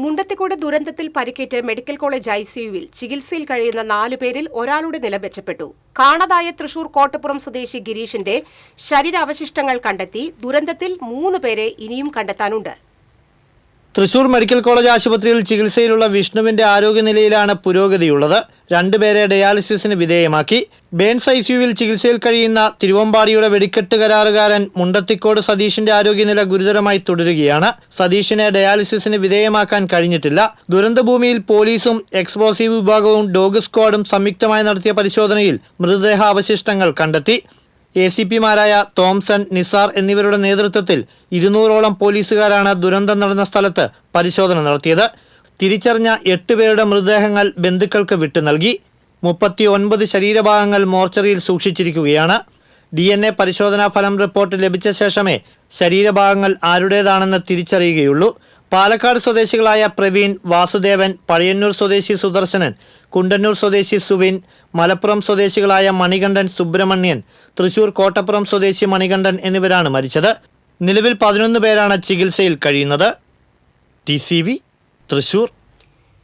മുണ്ടത്തിക്കോട് ദുരന്തത്തിൽ പരിക്കേറ്റ് medical college ICUവിൽ ചികിത്സയിൽ കഴിയുന്ന 4 പേരിൽ ഒരാളുടെ നില മെച്ചപ്പെട്ടു. കാണാതായ തൃശൂർ കോട്ടപ്പുറം സ്വദേശി ഗിരീഷിന്റെ ശരീരാവശിഷ്ടങ്ങൾ കണ്ടെത്തി. ദുരന്തത്തിൽ 3 പേരെ ഇനിയും കണ്ടെത്താനുണ്ട്. തൃശൂർ മെഡിക്കൽ കോളേജ് ആശുപത്രിയിൽ ചികിത്സയിലുള്ള വിഷ്ണുവിന്റെ ആരോഗ്യനിലയിലാണ് പുരോഗതിയുള്ളത്. 2 പേരെ ഡയാലിസിസിന് വിധേയമാക്കി. ബേൺസ് ICUവിൽ ചികിത്സയിൽ കഴിയുന്ന തിരുവമ്പാടിയുടെ വെടിക്കെട്ട് കരാറുകാരൻ മുണ്ടത്തിക്കോട് സതീഷിന്റെ ആരോഗ്യനില ഗുരുതരമായി തുടരുകയാണ്. സതീഷിനെ ഡയാലിസിസിന് വിധേയമാക്കാൻ കഴിഞ്ഞിട്ടില്ല. ദുരന്തഭൂമിയിൽ പോലീസും എക്സ്പ്ലോസീവ് വിഭാഗവും ഡോഗ് സ്ക്വാഡും സംയുക്തമായി നടത്തിയ പരിശോധനയിൽ മൃതദേഹാവശിഷ്ടങ്ങൾ കണ്ടെത്തി. ACPമാരായ തോംസൺ, നിസാർ എന്നിവരുടെ നേതൃത്വത്തിൽ 200ഓളം പോലീസുകാരാണ് ദുരന്തം നടന്ന സ്ഥലത്ത് പരിശോധന നടത്തിയത്. തിരിച്ചറിഞ്ഞ 8 പേരുടെ മൃതദേഹങ്ങൾ ബന്ധുക്കൾക്ക് വിട്ടു നൽകി. 39 ശരീരഭാഗങ്ങൾ മോർച്ചറിയിൽ സൂക്ഷിച്ചിരിക്കുകയാണ്. DNA പരിശോധനാ ഫലം റിപ്പോർട്ട് ലഭിച്ച ശേഷമേ ശരീരഭാഗങ്ങൾ ആരുടേതാണെന്ന് തിരിച്ചറിയുകയുള്ളൂ. പാലക്കാട് സ്വദേശികളായ പ്രവീൺ, വാസുദേവൻ, പഴയന്നൂർ സ്വദേശി സുദർശനൻ, കുണ്ടന്നൂർ സ്വദേശി സുവിൻ, മലപ്പുറം സ്വദേശികളായ മണികണ്ഠൻ, സുബ്രഹ്മണ്യൻ, തൃശൂർ കോട്ടപ്പുറം സ്വദേശി മണികണ്ഠൻ എന്നിവരാണ് മരിച്ചത്. നിലവിൽ 11 പേരാണ് ചികിത്സയിൽ കഴിയുന്നത്. TCV തൃശൂർ.